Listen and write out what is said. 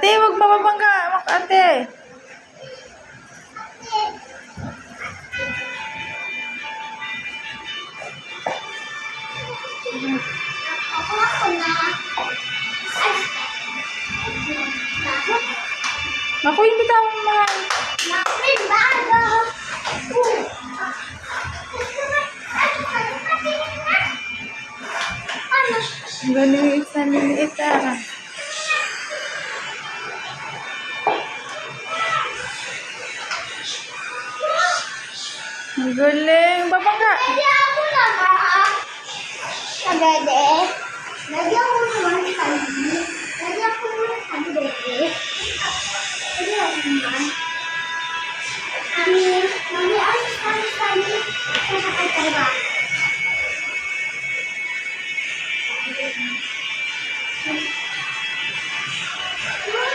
Ate, huwag mababangga. Ate. Naku, hindi tawag mga... Galing na liliit ah. Galing. Babangga. Pwede ako naman. Pwede. Lagyan ko